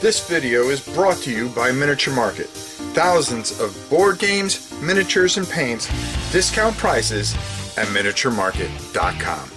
This video is brought to you by Miniature Market. Thousands of board games, miniatures, and paints, discount prices at miniaturemarket.com.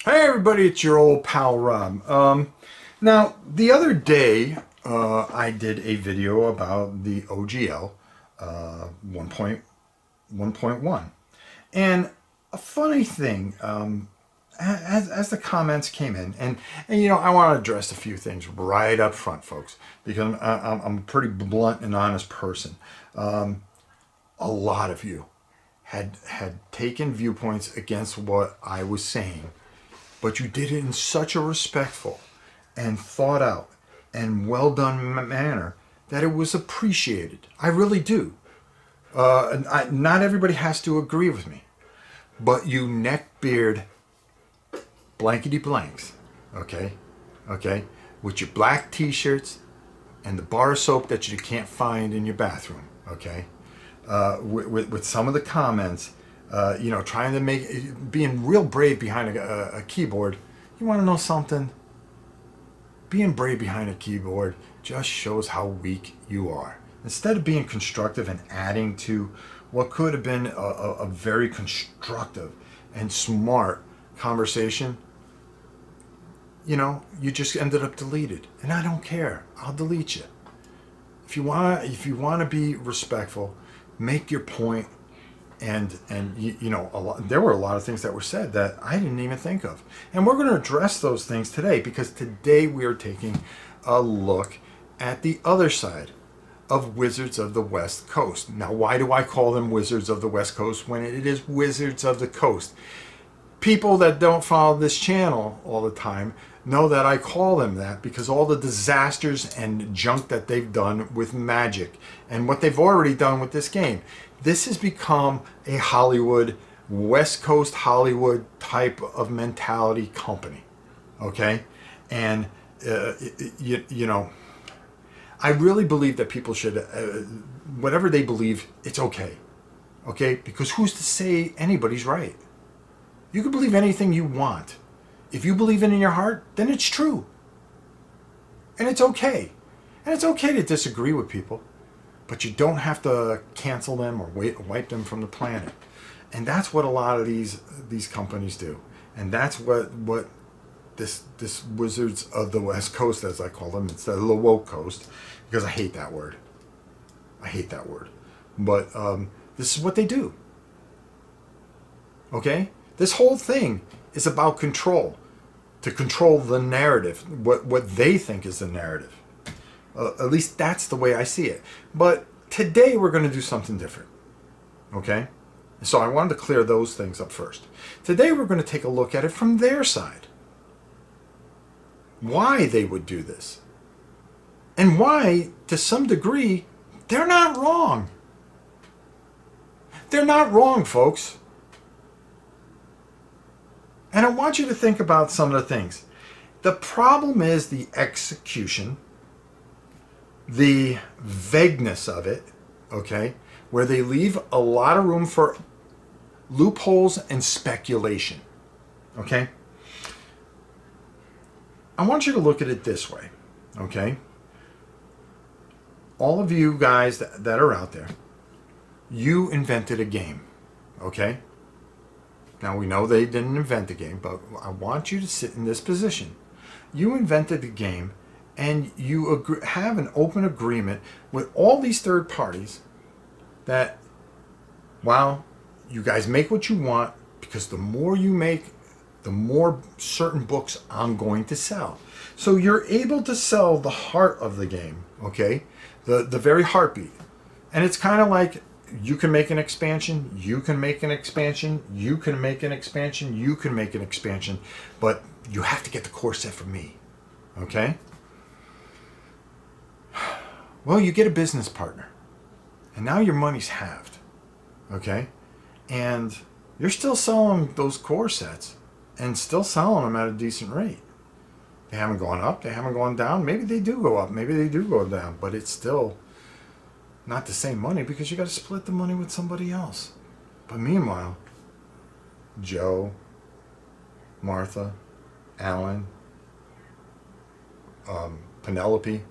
Hey everybody, it's your old pal Rob. Now, the other day I did a video about the OGL 1.1. And a funny thing, as the comments came in, and you know, I want to address a few things right up front, folks, because I'm a pretty blunt and honest person. A lot of you had taken viewpoints against what I was saying, but you did it in such a respectful and thought out and well done manner that it was appreciated. I really do. Not everybody has to agree with me, but you neckbeard blankety blanks, okay, with your black t-shirts and the bar soap that you can't find in your bathroom, okay, with some of the comments, you know, trying to being real brave behind a keyboard. You want to know something? Being brave behind a keyboard just shows how weak you are. Instead of being constructive and adding to what could have been a very constructive and smart conversation, you know, you just ended up deleted. And I don't care. I'll delete you. If you want to be respectful, make your point. And you know, there were a lot of things that were said that I didn't even think of. And we're going to address those things today, because today we are taking a look at the other side of Wizards of the West Coast. Now, why do I call them Wizards of the West Coast when it is Wizards of the Coast? People that don't follow this channel all the time know that I call them that because all the disasters and junk that they've done with Magic and what they've already done with this game. This has become a Hollywood, West Coast Hollywood type of mentality company, okay? And, you know, I really believe that people should, whatever they believe, it's okay. Okay? Because who's to say anybody's right? You can believe anything you want. If you believe it in your heart, then it's true. And it's okay. And it's okay to disagree with people. But you don't have to cancel them or wipe them from the planet. And that's what a lot of these companies do. And that's what this Wizards of the West Coast, as I call them, instead of the woke coast, because I hate that word. I hate that word. But this is what they do. Okay? This whole thing is about control. To control the narrative, what they think is the narrative. At least that's the way I see it. But today we're going to do something different. Okay? So I wanted to clear those things up first. Today we're going to take a look at it from their side. Why they would do this. And why, to some degree, they're not wrong. They're not wrong, folks. And I want you to think about some of the things. The problem is the execution, the vagueness of it, okay, where they leave a lot of room for loopholes and speculation, okay? I want you to look at it this way, okay? All of you guys that are out there, you invented a game, okay? Now, we know they didn't invent the game, but I want you to sit in this position. You invented the game, and you have an open agreement with all these third parties that, well, you guys make what you want, because the more you make, the more certain books I'm going to sell. So you're able to sell the heart of the game, okay? The very heartbeat. And it's kind of like, you can make an expansion, you can make an expansion, you can make an expansion, you can make an expansion, but you have to get the core set from me, okay? Well, you get a business partner, and now your money's halved, okay? And you're still selling those core sets and still selling them at a decent rate. They haven't gone up, they haven't gone down. Maybe they do go up, maybe they do go down, but it's still not the same money because you got to split the money with somebody else. But meanwhile, Joe, Martha, Alan, Penelope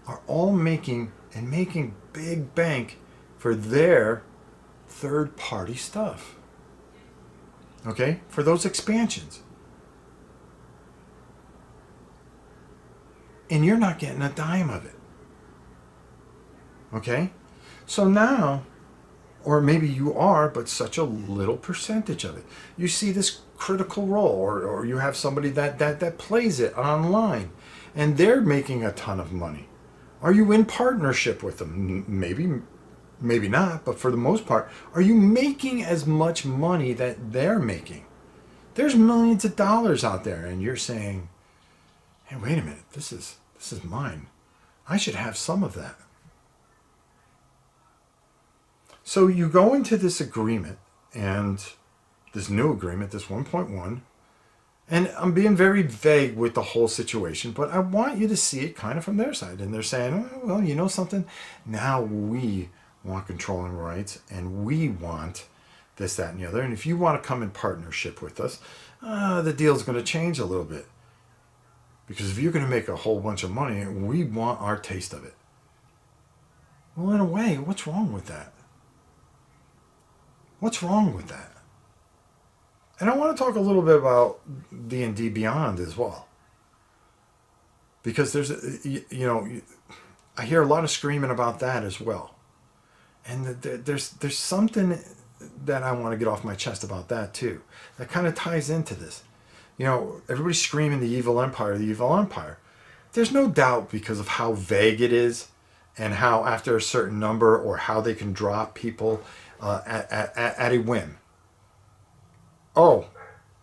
are all making big bank for their third-party stuff. Okay? For those expansions. And you're not getting a dime of it. Okay? So now, or maybe you are, but such a little percentage of it. You see this critical role, or you have somebody that plays it online, and they're making a ton of money. Are you in partnership with them? Maybe not, but for the most part, are you making as much money that they're making? There's millions of dollars out there, and you're saying, hey, wait a minute, this is mine. I should have some of that. So you go into this agreement, and this new agreement, this 1.1, and I'm being very vague with the whole situation, but I want you to see it kind of from their side. And they're saying, oh, well, you know something? Now we want controlling rights, and we want this, that, and the other. And if you want to come in partnership with us, the deal's going to change a little bit. Because if you're going to make a whole bunch of money, we want our taste of it. Well, in a way, what's wrong with that? What's wrong with that? And I want to talk a little bit about D&D Beyond as well. Because there's, I hear a lot of screaming about that as well. And there's something that I want to get off my chest about that too. That kind of ties into this. You know, everybody's screaming the evil empire, the evil empire. There's no doubt because of how vague it is and how after a certain number or how they can drop people at a whim. Oh,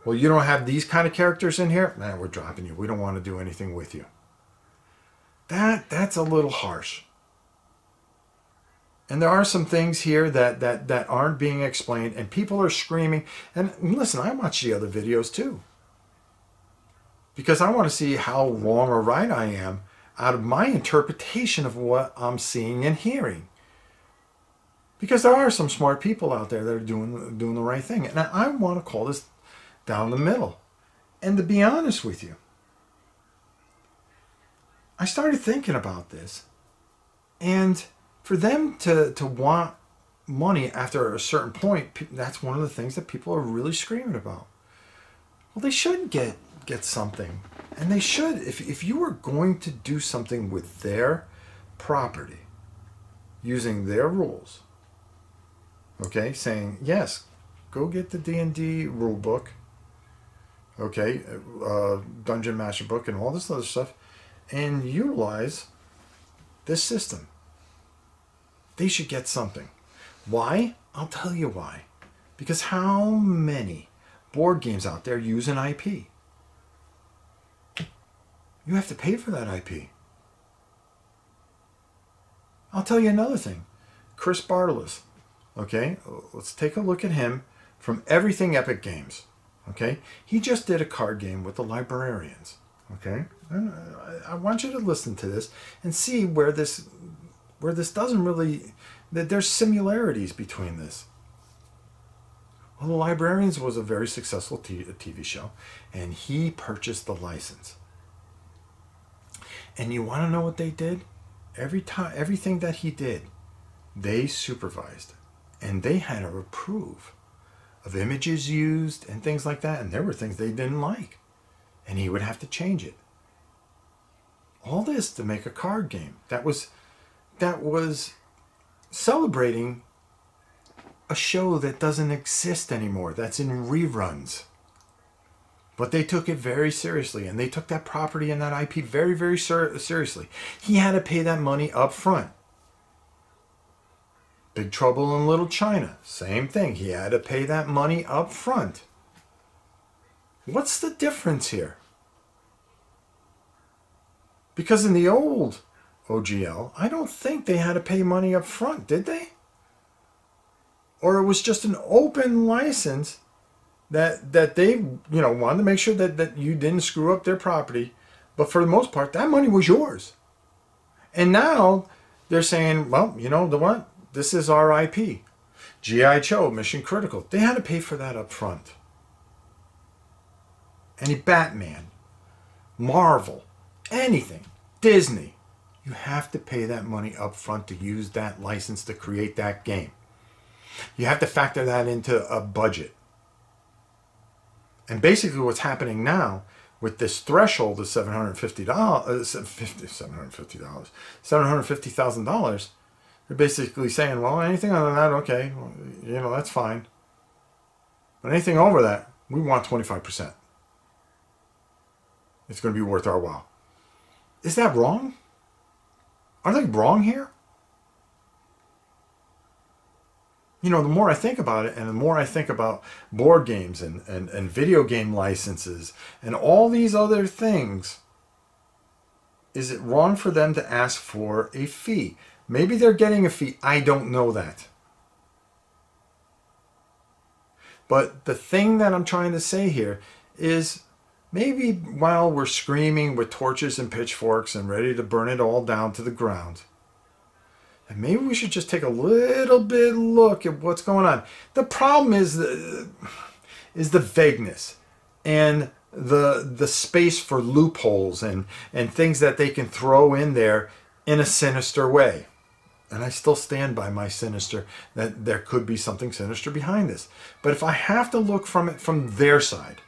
well, you don't have these kind of characters in here? Nah, we're dropping you. We don't want to do anything with you. That's a little harsh. And there are some things here that aren't being explained, and people are screaming. And listen, I watch the other videos too. Because I want to see how wrong or right I am out of my interpretation of what I'm seeing and hearing. Because there are some smart people out there that are doing the right thing. And I want to call this down the middle. And to be honest with you, I started thinking about this. And for them to want money after a certain point, that's one of the things that people are really screaming about. Well, they should get something. And they should. If you were going to do something with their property, using their rules, okay, saying, yes, go get the D&D rule book, okay, Dungeon Master book and all this other stuff, and utilize this system. They should get something. Why? I'll tell you why. Because how many board games out there use an IP? You have to pay for that IP. I'll tell you another thing. Chris Bartles. Okay, let's take a look at him from Everything Epic Games. Okay, he just did a card game with the Librarians. Okay, and I want you to listen to this and see where this doesn't really, that there's similarities between this. Well, the Librarians was a very successful TV show, and he purchased the license. And you want to know what they did? Everything that he did, they supervised. And they had to approve of images used and things like that. And there were things they didn't like. And he would have to change it. All this to make a card game that was celebrating a show that doesn't exist anymore, that's in reruns. But they took it very seriously, and they took that property and that IP very, very seriously. He had to pay that money up front. Big Trouble in Little China, same thing. He had to pay that money up front. What's the difference here? Because in the old OGL, I don't think they had to pay money up front, did they? Or it was just an open license that they, wanted to make sure that you didn't screw up their property. But for the most part, that money was yours. And now they're saying, well, you know what? This is our IP. G.I. Joe, Mission Critical, they had to pay for that up front. Any Batman, Marvel, anything, Disney, you have to pay that money up front to use that license to create that game. You have to factor that into a budget. And basically what's happening now with this threshold of $750,000, they're basically saying, well, anything other than that, okay, well, you know, that's fine. But anything over that, we want 25%. It's going to be worth our while. Is that wrong? Are they wrong here? You know, the more I think about it, and the more I think about board games and video game licenses and all these other things, is it wrong for them to ask for a fee? Maybe they're getting a fee. I don't know that. But the thing that I'm trying to say here is maybe while we're screaming with torches and pitchforks and ready to burn it all down to the ground, and maybe we should just take a little bit look at what's going on. The problem is the vagueness and the space for loopholes and things that they can throw in there in a sinister way. And I still stand by my sinister, that there could be something sinister behind this. But if I have to look from it from their side,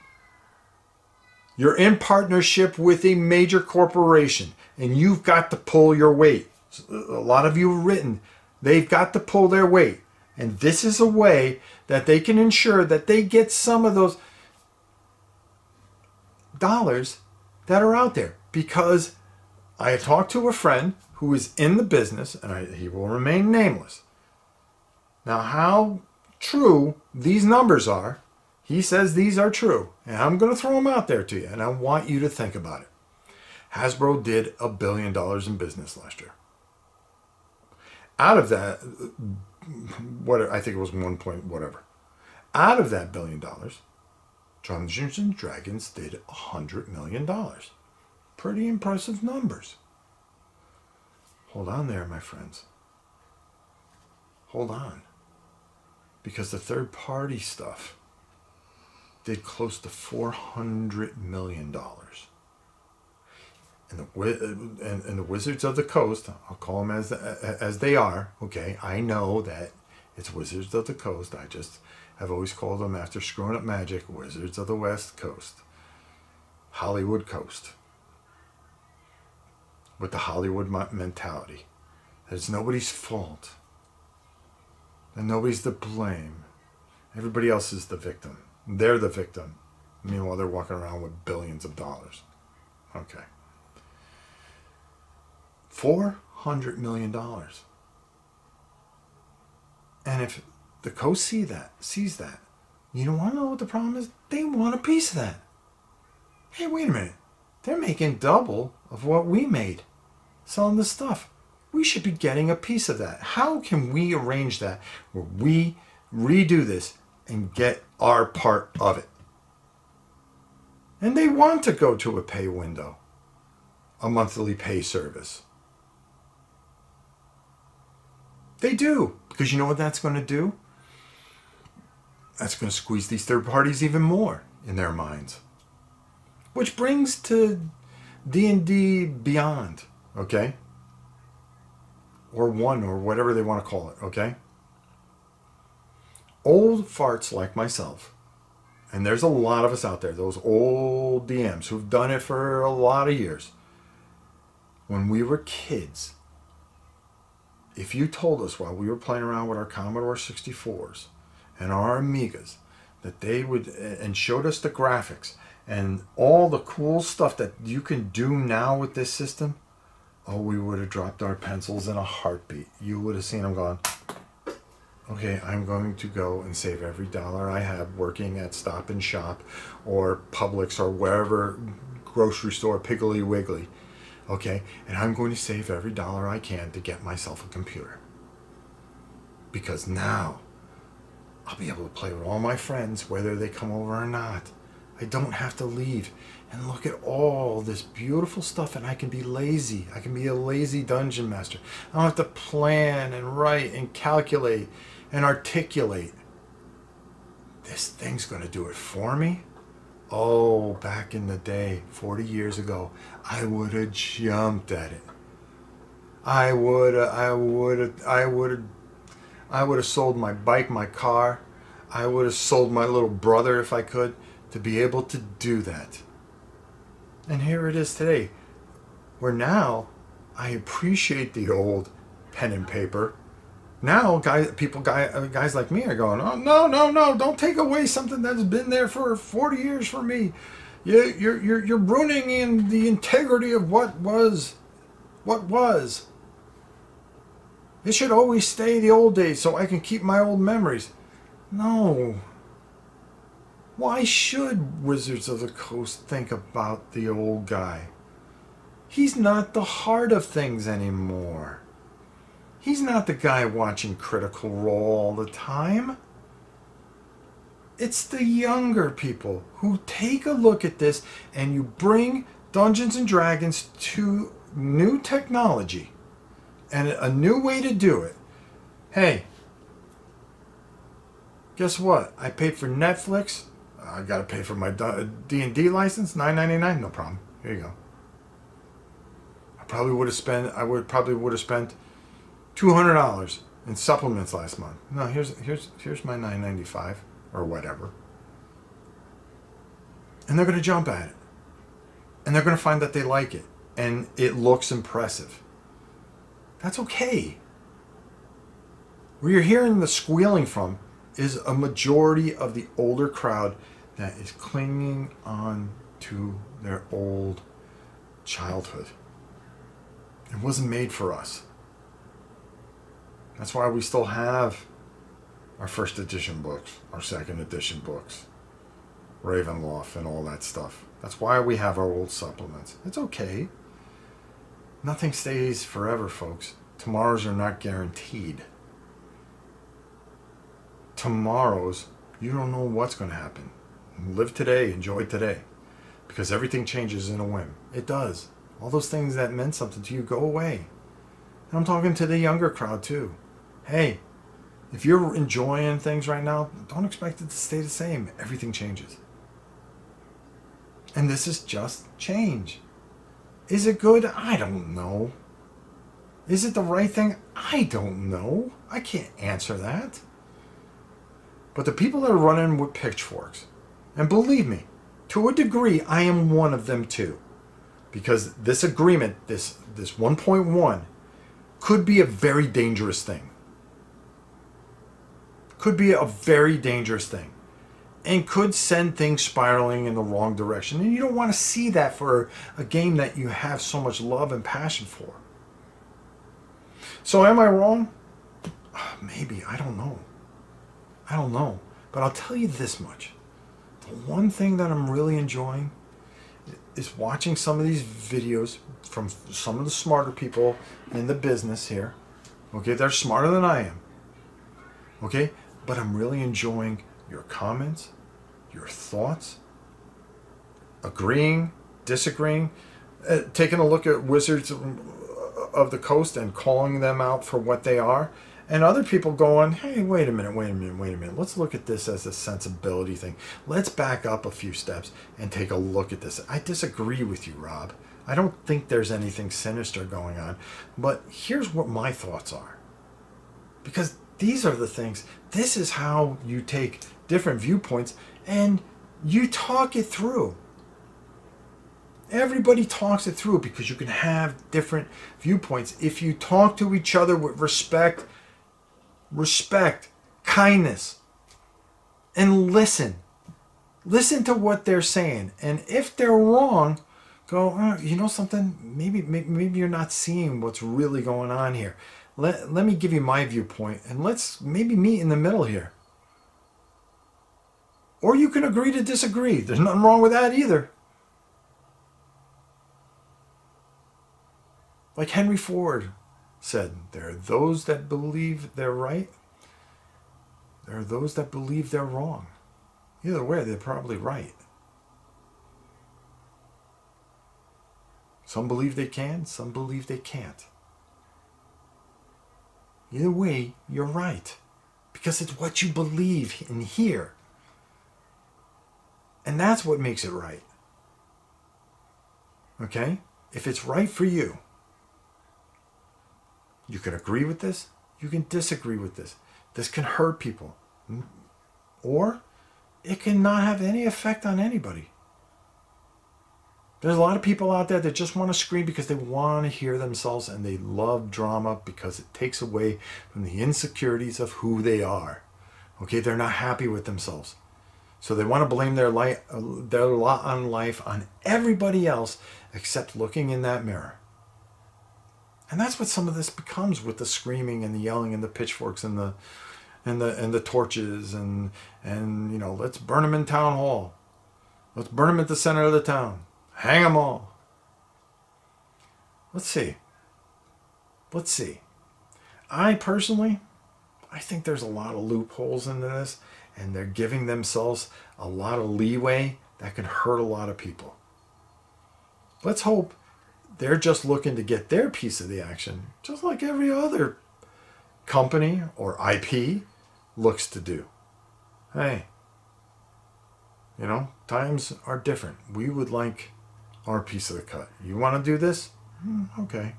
you're in partnership with a major corporation and you've got to pull your weight. A lot of you have written, they've got to pull their weight. And this is a way that they can ensure that they get some of those dollars that are out there. Because I talked to a friend who is in the business, and he will remain nameless. Now, how true these numbers are, he says these are true. And I'm going to throw them out there to you, and I want you to think about it. Hasbro did $1 billion in business last year. Out of that, I think it was 1 point whatever. Out of that $1 billion, Dungeons and Dragons did $100 million. Pretty impressive numbers. Hold on there, my friends. Hold on. Because the third-party stuff did close to $400 million. And the Wizards of the Coast, I'll call them as they are, okay? I know that it's Wizards of the Coast. I just have always called them, after screwing up Magic, Wizards of the West Coast. Hollywood Coast. With the Hollywood mentality. That it's nobody's fault. And nobody's to blame. Everybody else is the victim. They're the victim. Meanwhile, they're walking around with billions of dollars. Okay. $400 million. And if the Coast sees that, you don't want to know what the problem is? They want a piece of that. Hey, wait a minute. They're making double of what we made selling this stuff. We should be getting a piece of that. How can we arrange that where we redo this and get our part of it? And they want to go to a pay window, a monthly pay service. They do, because you know what that's going to do? That's going to squeeze these third parties even more in their minds. Which brings to D&D Beyond, okay? Or 1, or whatever they want to call it, okay? Old farts like myself, and there's a lot of us out there, those old DMs who've done it for a lot of years. When we were kids, if you told us while we were playing around with our Commodore 64s and our Amigas that they would, and showed us the graphics and all the cool stuff that you can do now with this system, oh, we would have dropped our pencils in a heartbeat. You would have seen them going, okay, I'm going to go and save every dollar I have working at Stop and Shop or Publix or wherever, grocery store, Piggly Wiggly. Okay, and I'm going to save every dollar I can to get myself a computer. Because now I'll be able to play with all my friends, whether they come over or not. I I don't have to leave and look at all this beautiful stuff, and I can be lazy. I can be a lazy dungeon master. I don't have to plan and write and calculate and articulate. This thing's going to do it for me. Oh, back in the day, 40 years ago, I would have jumped at it. I would have sold my bike, my car. I would have sold my little brother if I could, to be able to do that. And here it is today, where now I appreciate the old pen and paper. Now guys like me are going, oh, no, don't take away something that's been there for 40 years for me. You're ruining in the integrity of what was. It should always stay the old days so I can keep my old memories. No. Why should Wizards of the Coast think about the old guy? He's not the heart of things anymore. He's not the guy watching Critical Role all the time. It's the younger people who take a look at this, and you bring Dungeons and Dragons to new technology and a new way to do it. Hey, guess what? I paid for Netflix. I got to pay for my D&D license, $9.99, no problem. Here you go. I probably would have spent $200 in supplements last month. No, here's my $9.95 or whatever. And they're going to jump at it. And they're going to find that they like it and it looks impressive. That's okay. Where you're hearing the squealing from is a majority of the older crowd that is clinging on to their old childhood. It wasn't made for us. That's why we still have our first edition books, our second edition books, Ravenloft and all that stuff. That's why we have our old supplements. It's okay. Nothing stays forever, folks. Tomorrows are not guaranteed. Tomorrows, you don't know what's going to happen. Live today, enjoy today. Because everything changes in a whim. It does. All those things that meant something to you go away. And I'm talking to the younger crowd too. Hey, if you're enjoying things right now, don't expect it to stay the same. Everything changes. And this is just change. Is it good? I don't know. Is it the right thing? I don't know. I can't answer that. But the people that are running with pitchforks, and believe me, to a degree, I am one of them too. Because this agreement, this 1.1, could be a very dangerous thing. Could be a very dangerous thing. And could send things spiraling in the wrong direction. And you don't want to see that for a game that you have so much love and passion for. So am I wrong? Maybe. I don't know. I don't know. But I'll tell you this much. The one thing that I'm really enjoying is watching some of these videos from some of the smarter people in the business here. Okay, they're smarter than I am. Okay, but I'm really enjoying your comments, your thoughts, agreeing, disagreeing, taking a look at Wizards of the Coast and calling them out for what they are. And other people going, hey, wait a minute. Let's look at this as a sensibility thing. Let's back up a few steps and take a look at this. I disagree with you, Rob. I don't think there's anything sinister going on. But here's what my thoughts are. Because these are the things. This is how you take different viewpoints and you talk it through. Everybody talks it through because you can have different viewpoints. If you talk to each other with respect, kindness, and listen to what they're saying. And if they're wrong, go, oh, you know something, maybe you're not seeing what's really going on here. Let me give you my viewpoint, and let's maybe meet in the middle here. Or you can agree to disagree. There's nothing wrong with that either. Like Henry Ford said, there are those that believe they're right. There are those that believe they're wrong. Either way, they're probably right. Some believe they can, some believe they can't. Either way, you're right. Because it's what you believe in here. And that's what makes it right. Okay? If it's right for you, you can agree with this, you can disagree with this. This can hurt people. Or it can not have any effect on anybody. There's a lot of people out there that just want to scream because they want to hear themselves, and they love drama because it takes away from the insecurities of who they are. Okay, they're not happy with themselves. So they want to blame their lot on life on everybody else except looking in that mirror. And that's what some of this becomes with the screaming and the yelling and the pitchforks and the torches and you know, let's burn them in town hall. Let's burn them at the center of the town. Hang them all. Let's see. Let's see. I personally think there's a lot of loopholes into this, and they're giving themselves a lot of leeway that can hurt a lot of people. Let's hope they're just looking to get their piece of the action, just like every other company or IP looks to do. Hey, you know, times are different. We would like our piece of the cut. You want to do this? Okay.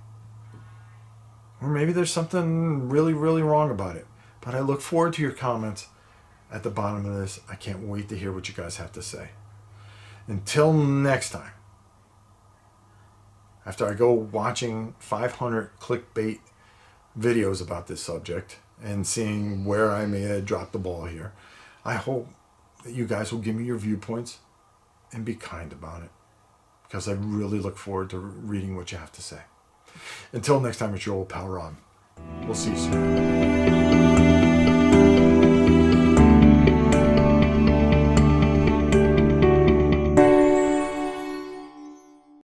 Or maybe there's something really, really wrong about it. But I look forward to your comments at the bottom of this. I can't wait to hear what you guys have to say. Until next time, after I go watching 500 clickbait videos about this subject and seeing where I may have dropped the ball here, I hope that you guys will give me your viewpoints and be kind about it, because I really look forward to reading what you have to say. Until next time, it's your old pal Rob. We'll see you soon.